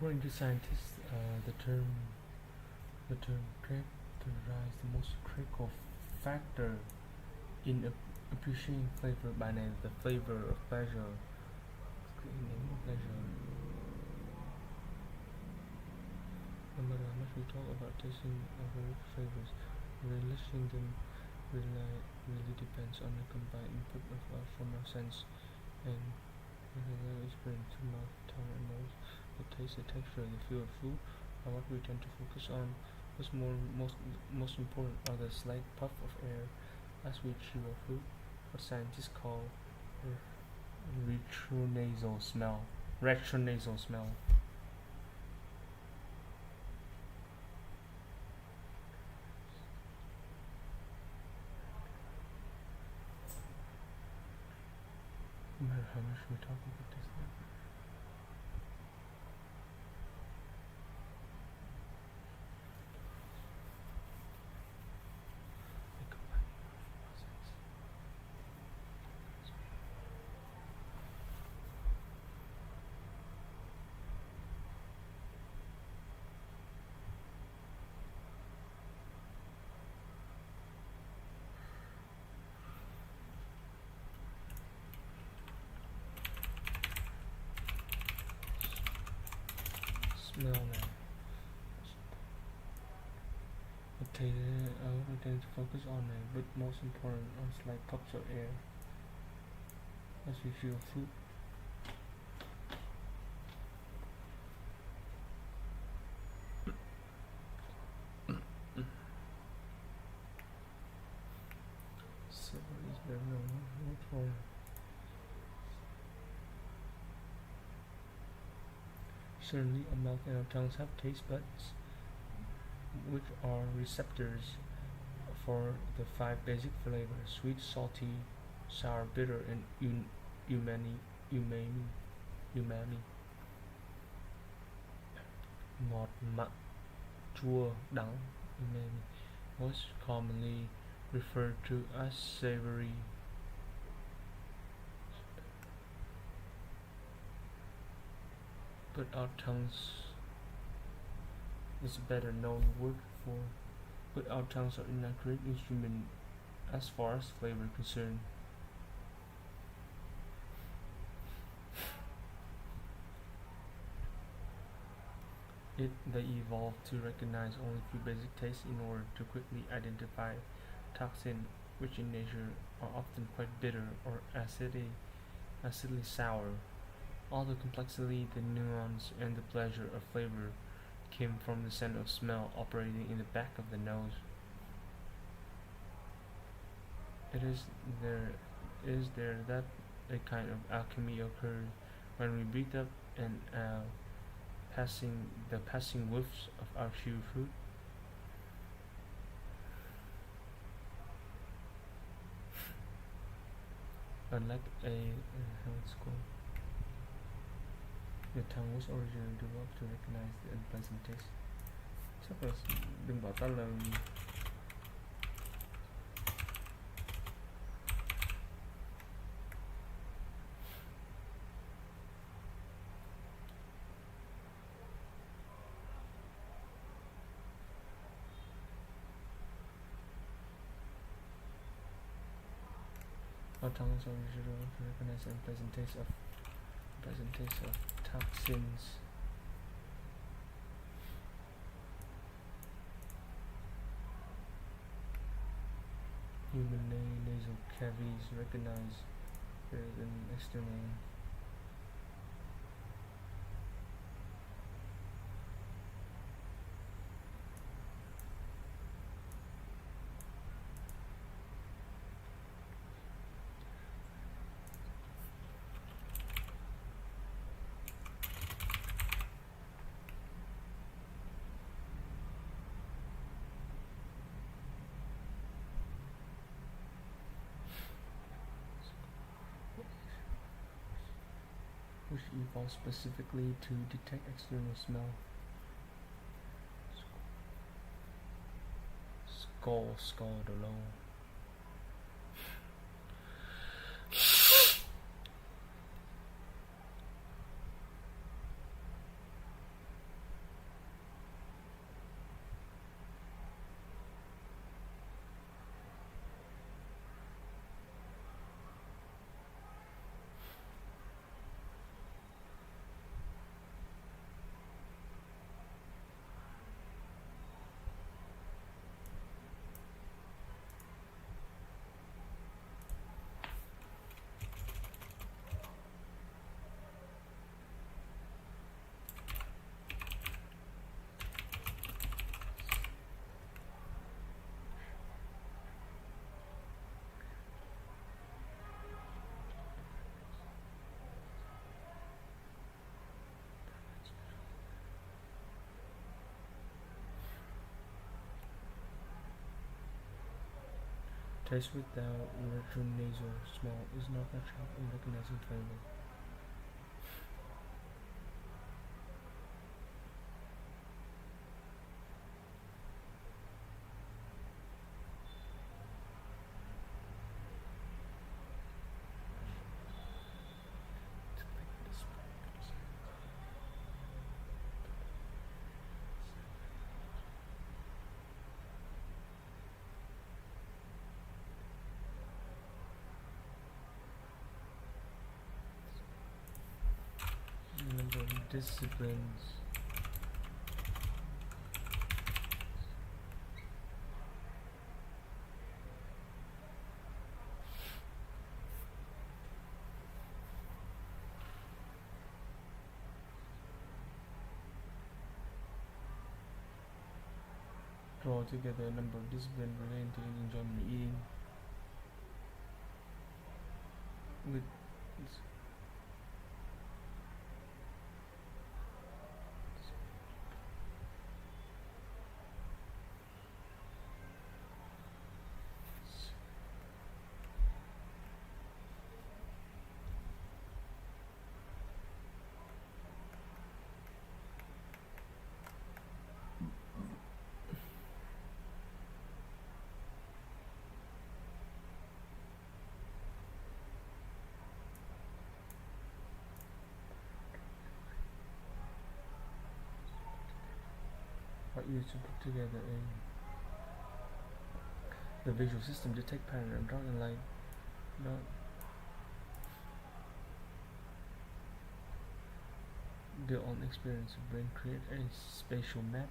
According to scientists, the term characterizes the most critical factor in appreciating flavor by name, the flavor of pleasure. No matter how much we talk about tasting our flavors, relishing them really depends on the combined input of from our sense and the experience of mouth, tongue, and nose. The taste, the texture, the feel of food are what we tend to focus on. What's most important are the slight puff of air as we chew our food, what scientists call retronasal smell. Retronasal smell. No matter how much we talk about this now. Smell now. We tend to focus on it, but most important on slight puffs of air as we feel food. So is there no word for certainly our mouth and our tongues have taste buds, which are receptors for the 5 basic flavors: sweet, salty, sour, bitter, and umami. Ngọt, mặn, chua, đắng, umami, most commonly referred to as savory. But our tongues is a better known word for. But our tongues are an inaccurate instrument as far as flavor is concerned. They evolved to recognize only 3 basic tastes in order to quickly identify toxins, which in nature are often quite bitter or acidly sour. All the complexity, the nuance, and the pleasure of flavor came from the sense of smell operating in the back of the nose. It is there that a kind of alchemy occurs when we breathe up and out, passing whiffs of our chewed food. Unlike the tongue was originally developed to recognize the unpleasant taste. Chắc là đừng bảo ta là our tongue is originally developed to recognize the unpleasant taste of toxins. Human nasal cavities recognize better than external. Which evolved specifically to detect external smell. Skull alone. Taste without retronasal smell is not a trap in recognizing flavor. Number of disciplines. Draw together a number of disciplines relating to enjoyment of eating with are used to put together the visual system detect pattern and dark and light. Built on experience of brain create a spatial map.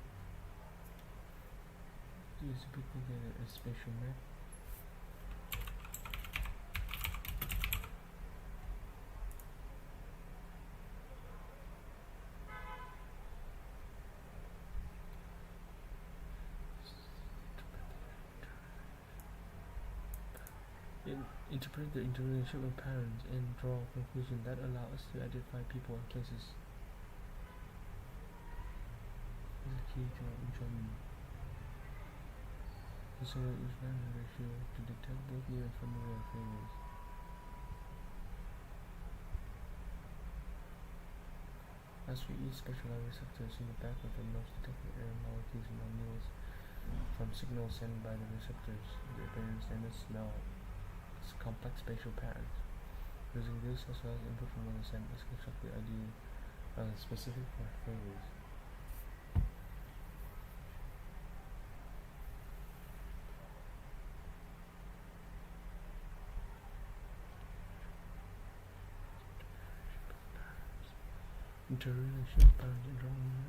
Used to put together a spatial map. Interpret the interrelationship of patterns and draw conclusions that allow us to identify people and places. This is key to enjoyment. Consider each pattern ratio to detect both new and familiar flavors. As we eat, specialized receptors in the back of the nose detect air molecules and molecules from signals sent by the receptors. The appearance and the smell complex spatial patterns. Using this as well as input from other samples construct the idea of specific flavors. Interrelation patterns and drawing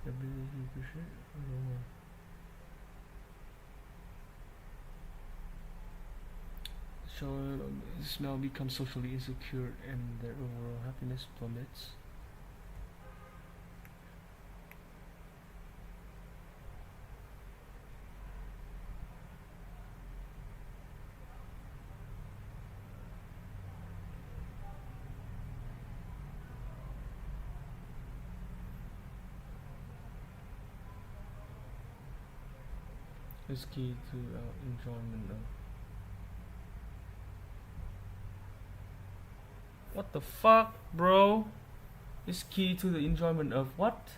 the ability to appreciate aroma. So smell becomes socially insecure and their overall happiness plummets. Is key to enjoyment of. What the fuck, bro? Is key to the enjoyment of what?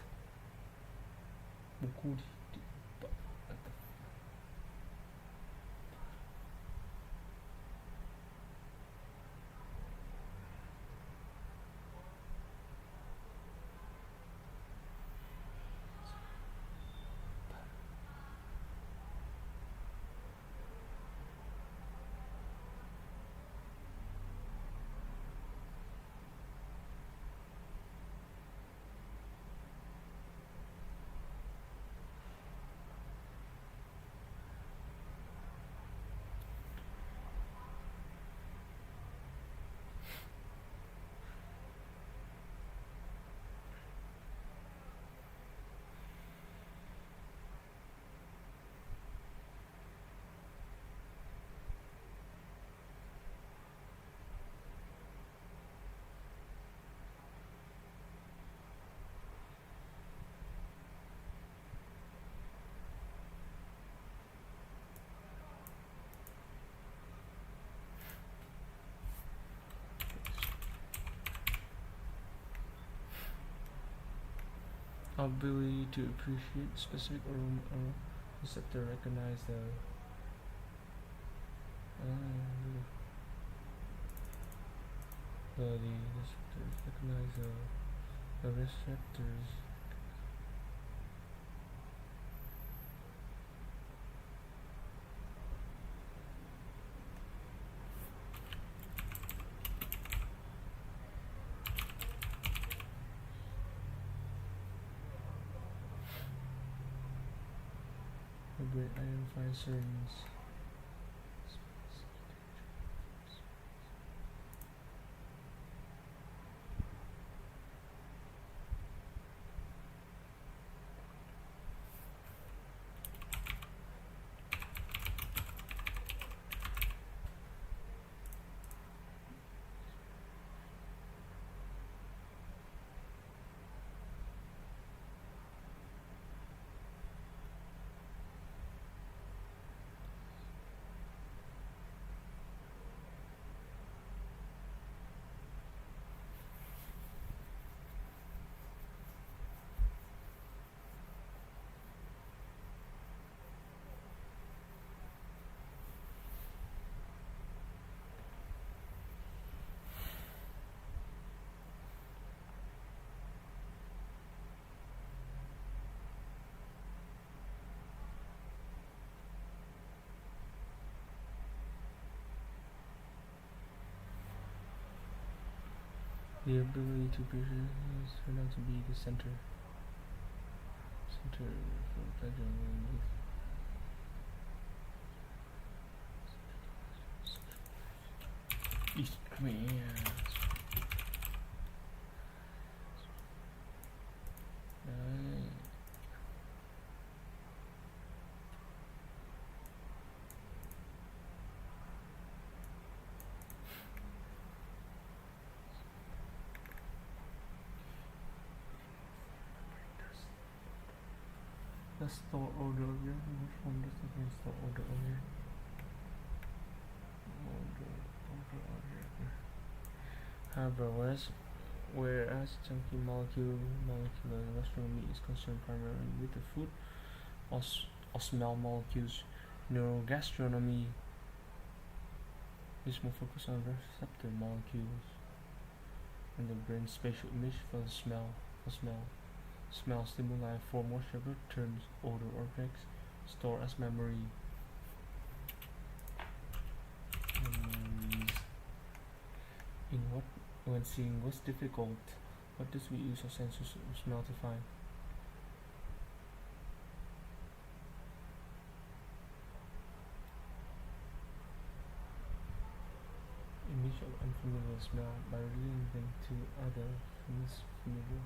ability to appreciate specific aroma or receptor recognize the receptors recognize the receptors. Great identify certain the ability to turn out to be the center for pleasure East the store order here. Which one does the store order here? Order. However, whereas chunky molecular gastronomy is concerned primarily with the food or smell molecules, neurogastronomy is more focused on receptor molecules and the brain's spatial image for smell. Smell stimuli for more sugar turns odor objects store as memory. Memories. When seeing what's difficult, what does we use our senses of smell to find? Image of unfamiliar smell by relating them to other familiar.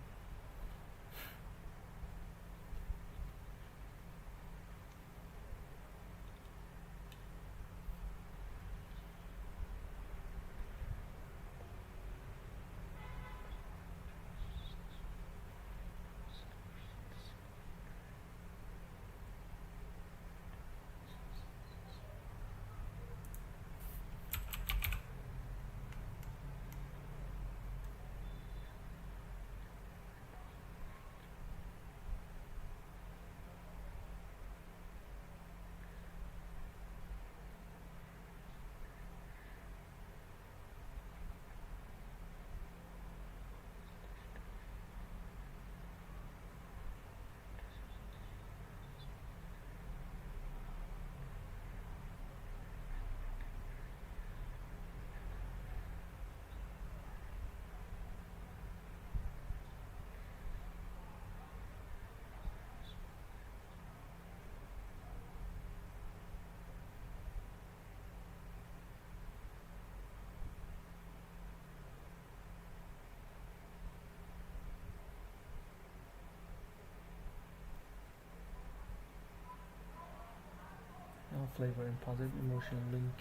Flavor and positive emotion link.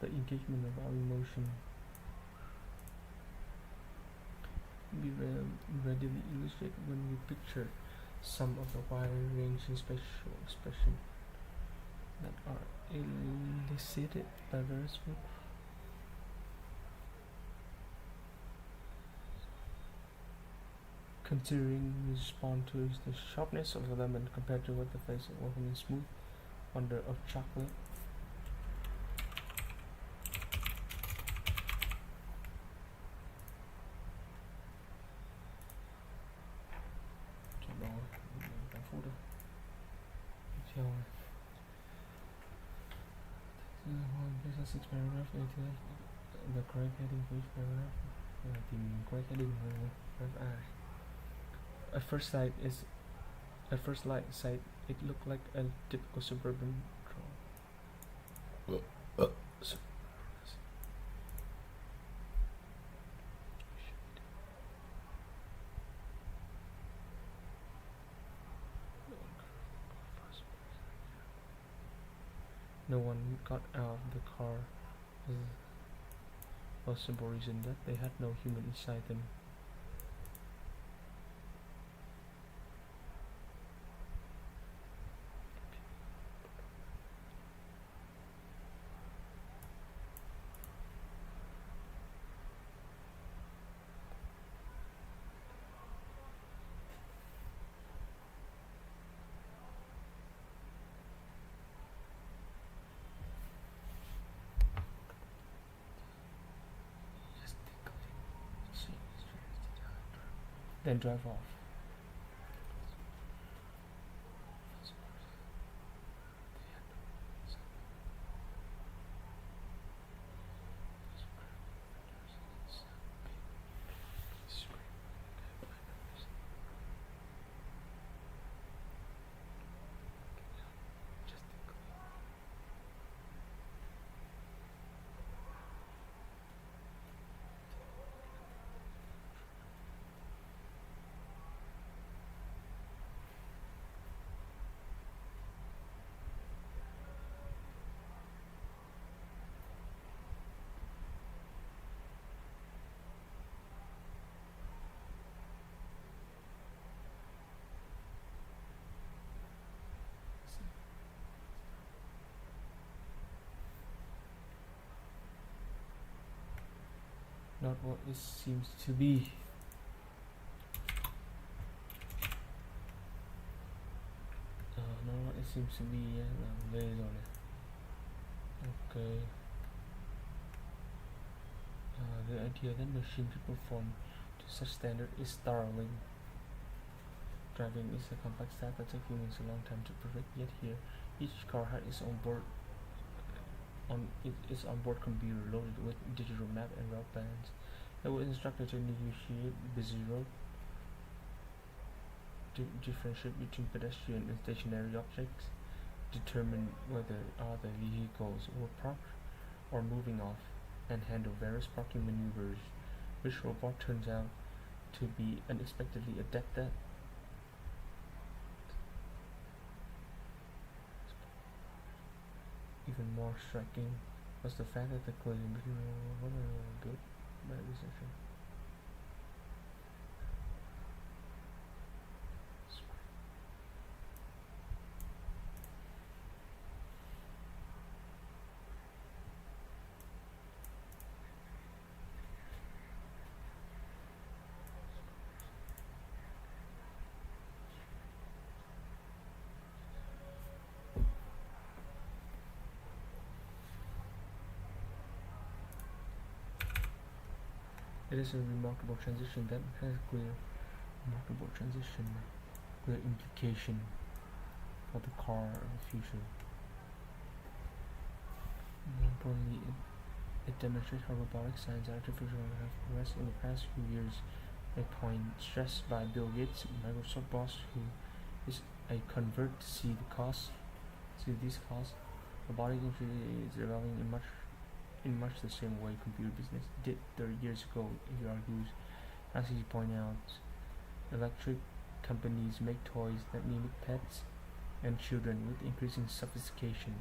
the engagement of our emotion. We readily illustrate when we picture some of the wide-ranging spatial expression that are elicited by various groups. Considering we respond to is the sharpness of the lemon compared to what the face of welcoming smooth wonder of chocolate. Six paragraph, the correct heading for each paragraph. Tìm correct heading paragraph A. At first sight, it looked like a typical suburban draw. No one got out of the car for the simple reason that they had no human inside them. Then drive off. Not what it seems to be. Not what it seems to be. Okay. The idea that machine could perform to such standard is startling. Driving is a complex task that takes humans a long time to perfect. Yet here, each car had its onboard computer loaded with digital map and route plans that were instructed to negotiate busy road, differentiate between pedestrian and stationary objects, determine whether other vehicles were parked or moving off, and handle various parking maneuvers, which robot turns out to be unexpectedly adept at. Even more striking was the fact that the collision between good by researcher. It is a remarkable transition that has clear implication for the car of the future. More importantly, it demonstrates how robotic science and artificial intelligence have progressed in the past few years, a point stressed by Bill Gates, Microsoft boss, who is a convert to see these costs. Robotic industry is evolving in much the same way computer business did 30 years ago, he argues. As he points out, electric companies make toys that mimic pets and children with increasing sophistication.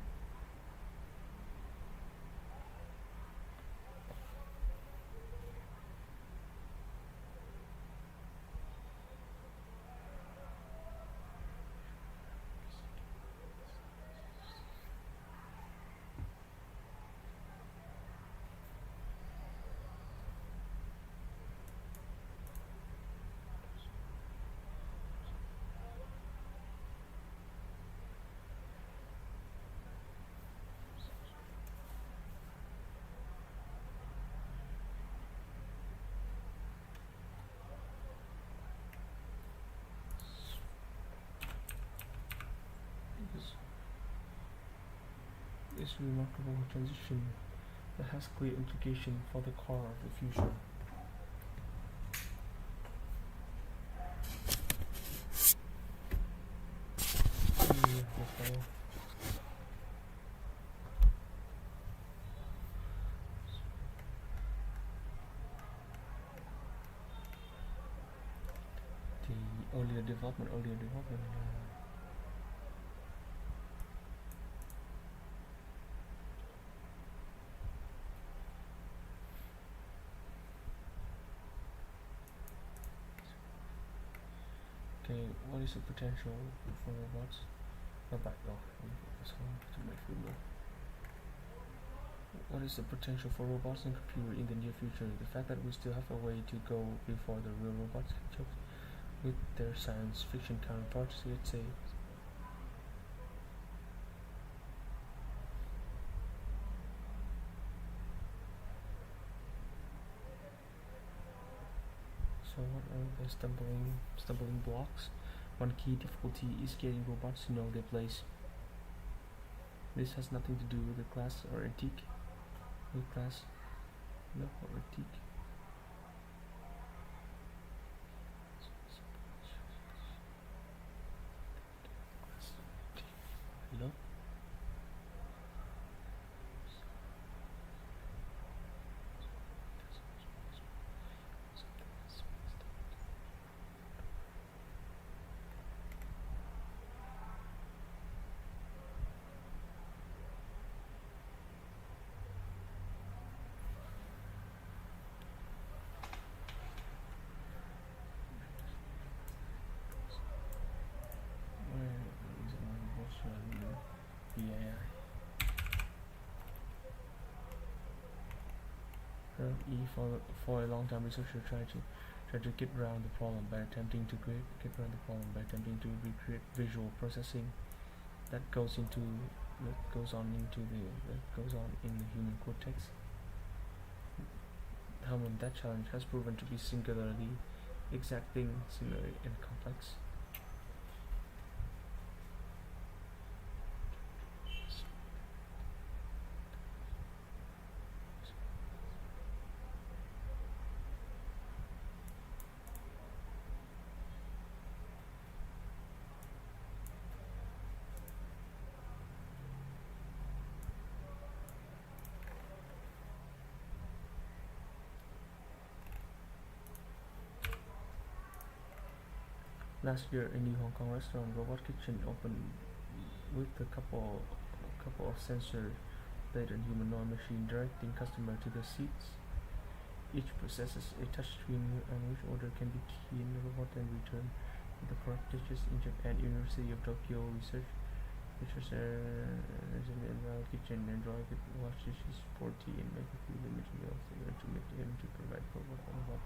is a remarkable transition that has clear implication for the car of the future. The earlier development. Okay, what is the potential for robots? Not back though. To my food now. What is the potential for robots and computer in the near future? The fact that we still have a way to go before the real robots catch up with their science fiction counterparts, let's say. So what are the stumbling blocks? One key difficulty is getting robots to know their place. This has nothing to do with the class or ethic. Or ethic. Hello? For a long time, researchers tried to get around the problem by attempting to recreate visual processing that goes on in the human cortex. However, that challenge has proven to be singularly exacting, and complex. Last year, a new Hong Kong restaurant robot kitchen opened with a couple of sensor-laden humanoid machine directing customer to their seats. Each possesses a touchscreen on which order can be keyed in the robot and returned with the correct dishes. In Japan, University of Tokyo researchers in the kitchen and draw with wash dishes, pour tea, and make a few limited meals to provide robot.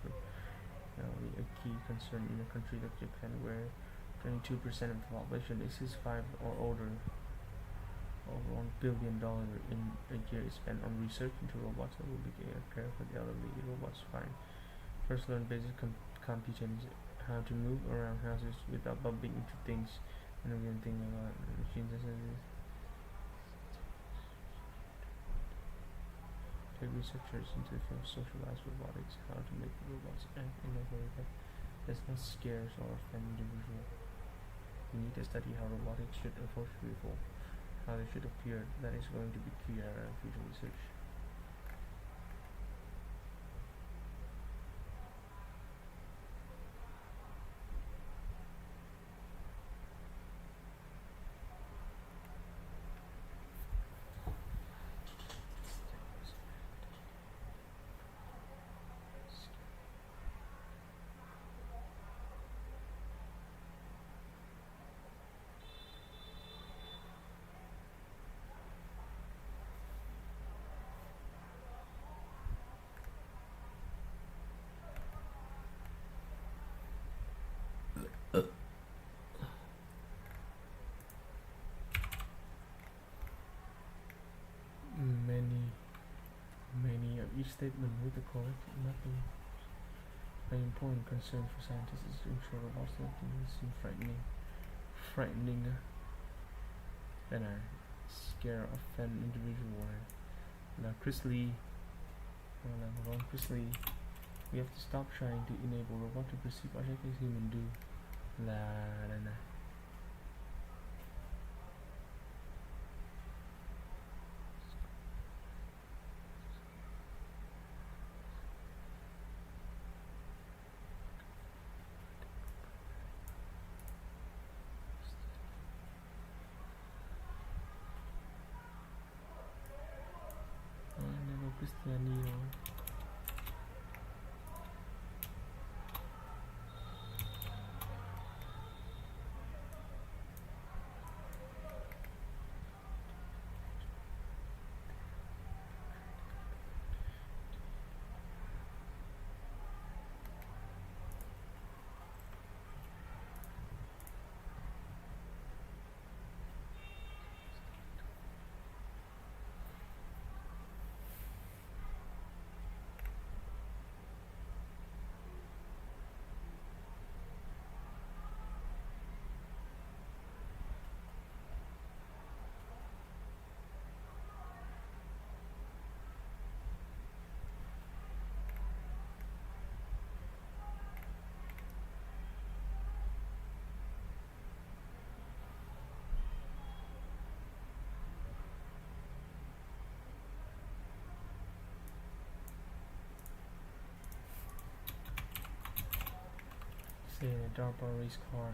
A key concern in a country like Japan, where 22% of the population is 65 or older. Over $1 billion in a year is spent on research into robots that will be care for the elderly. Robots first learn basic competence, how to move around houses without bumping into things, and again think about machines as researchers into the field of socialized robotics, how to make robots act in a way that does not scare or offend individuals. We need to study how robotics should approach people, how they should appear. That is going to be key area of future research. Many of each statement with the correct mapping. An important concern for scientists is to ensure robots don't seem frightening than our scare of an individual. Now, Chris Lee, Chris Lee, we have to stop trying to enable robot to perceive objects as humans do. Đây này. Cristiano. Say a DARPA race car.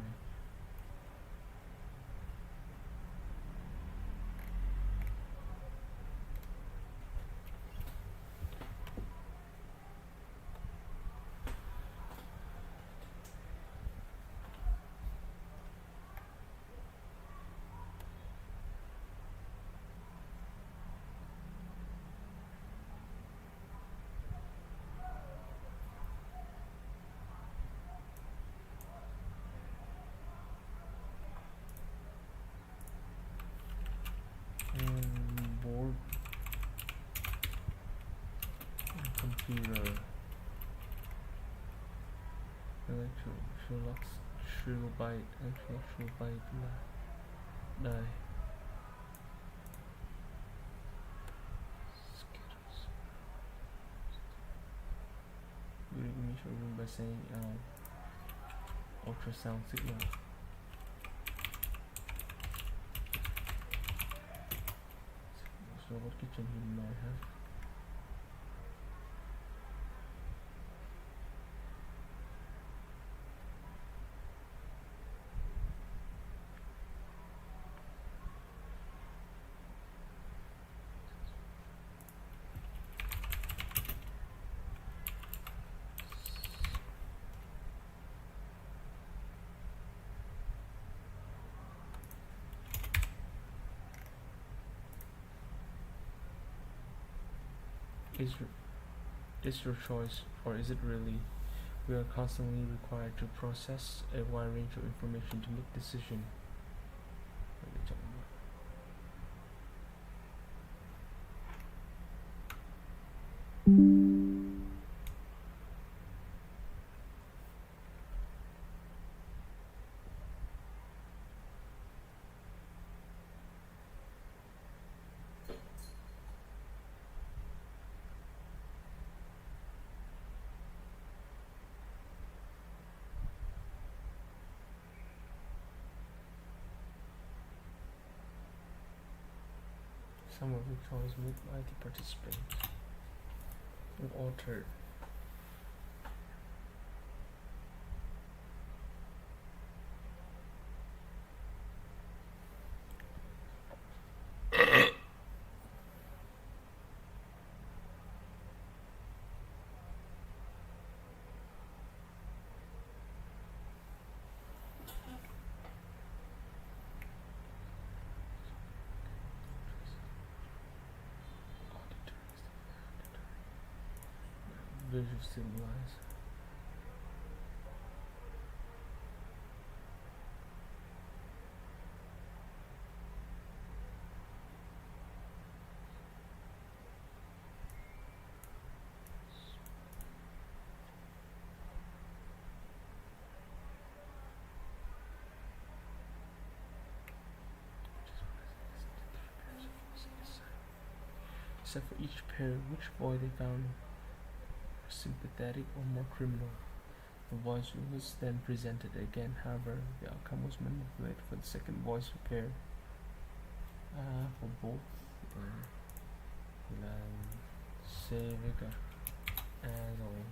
Board computer electrical byte intellectual byte là đây reading initial room by saying ultrasound signal. So what kitchen he might have. Is your choice, or is it really? We are constantly required to process a wide range of information to make decisions. Some of the choices made by the participants were altered. Visual symbolize. except for each pair, which boy they found sympathetic or more criminal. The voice was then presented again, however, the outcome was manipulated for the second voice pair. For both là C với cả A rồi.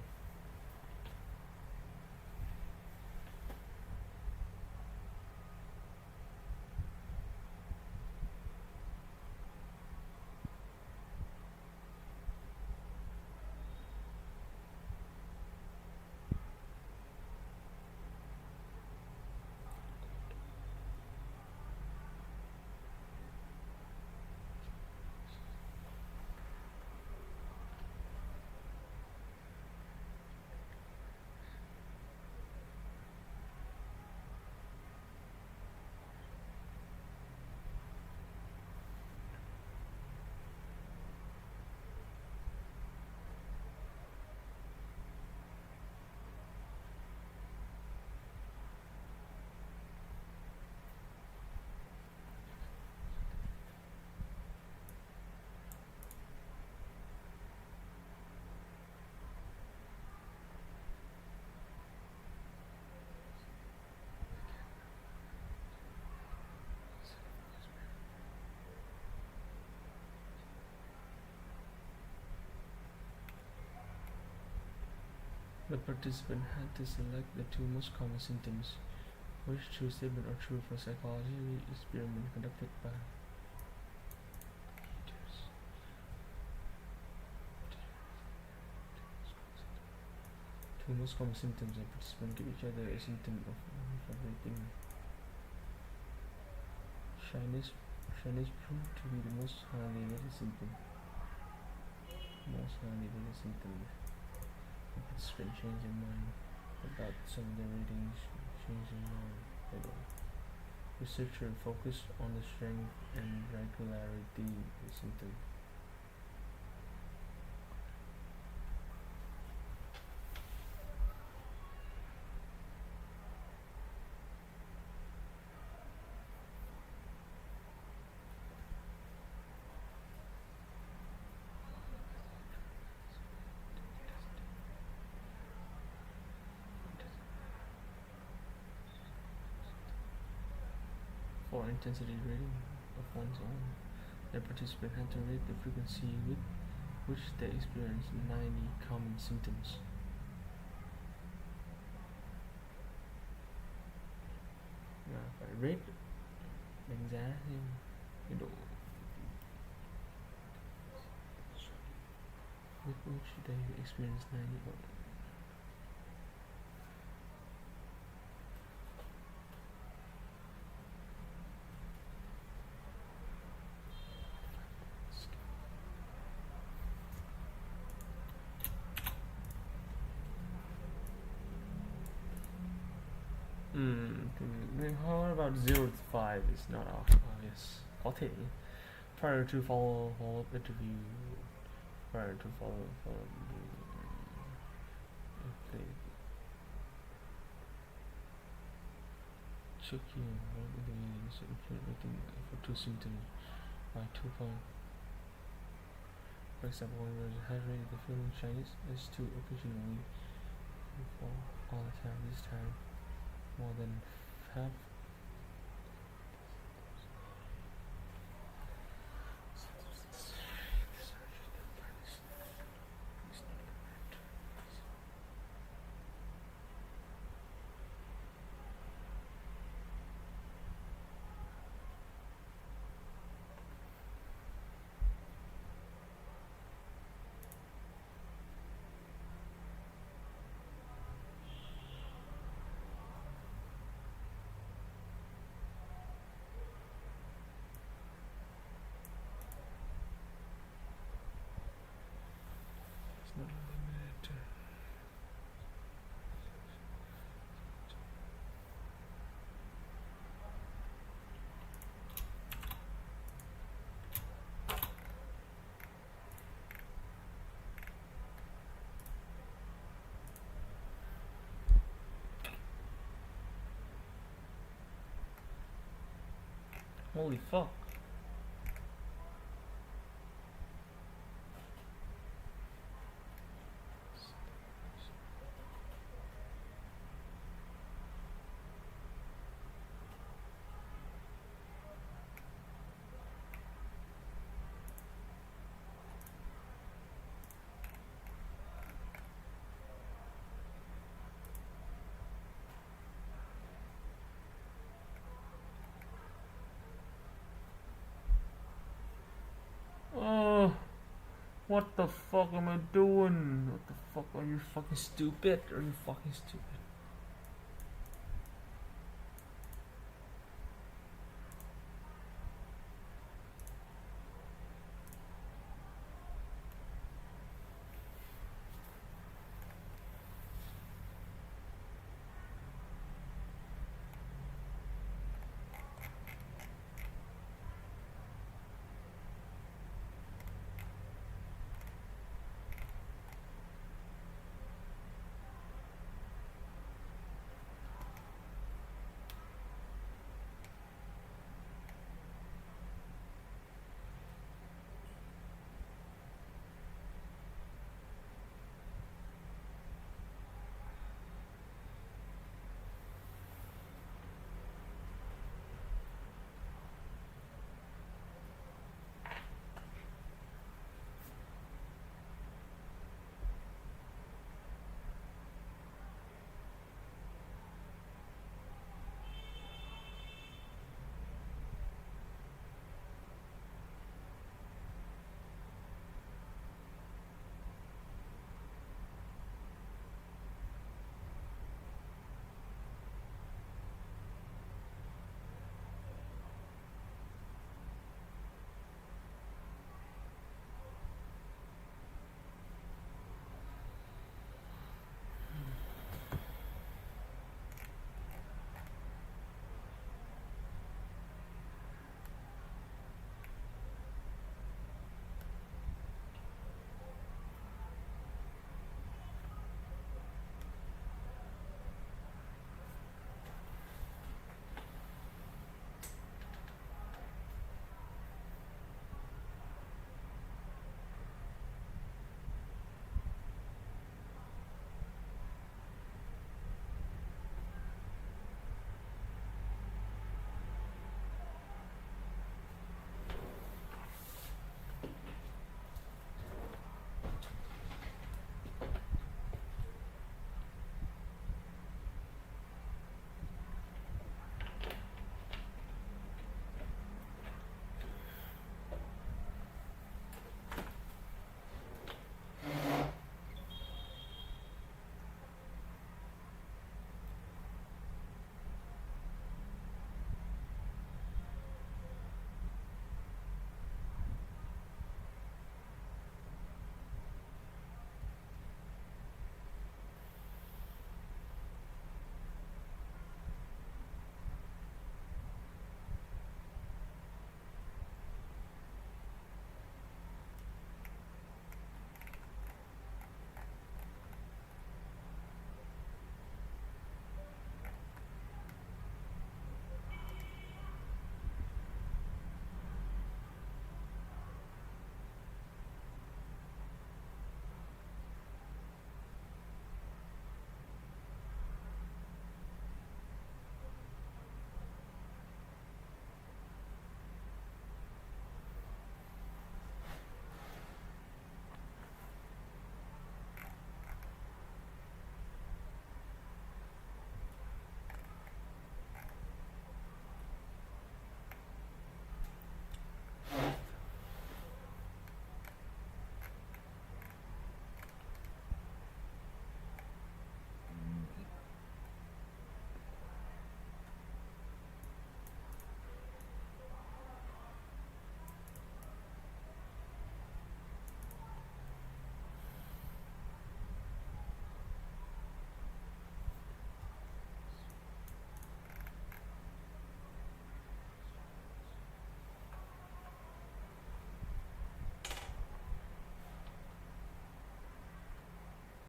The participant had to select the two most common symptoms, which true statement or true for psychology experiment conducted by two most common symptoms, and participants give each other a symptom of everything. Shyness proved to be the most highly rated symptom. The participant changed their mind about some of their ratings, changing mind. Researcher focused on the strength and regularity of the symptom. For intensity rating of one's own, the participant had to rate the frequency with which they experienced 90 common symptoms. Phải rate đánh giá thêm cái độ with which they experienced 90 How about 0 to 5 is not obvious. Có thể prior to follow-up interview, prior to follow-up checking rating for two symptoms by 2 points. For example, when there's has rated the feeling Chinese as to occasionally for all the time, this time more than half. Holy fuck. What the fuck am I doing? What the fuck? Are you fucking stupid? Are you fucking stupid?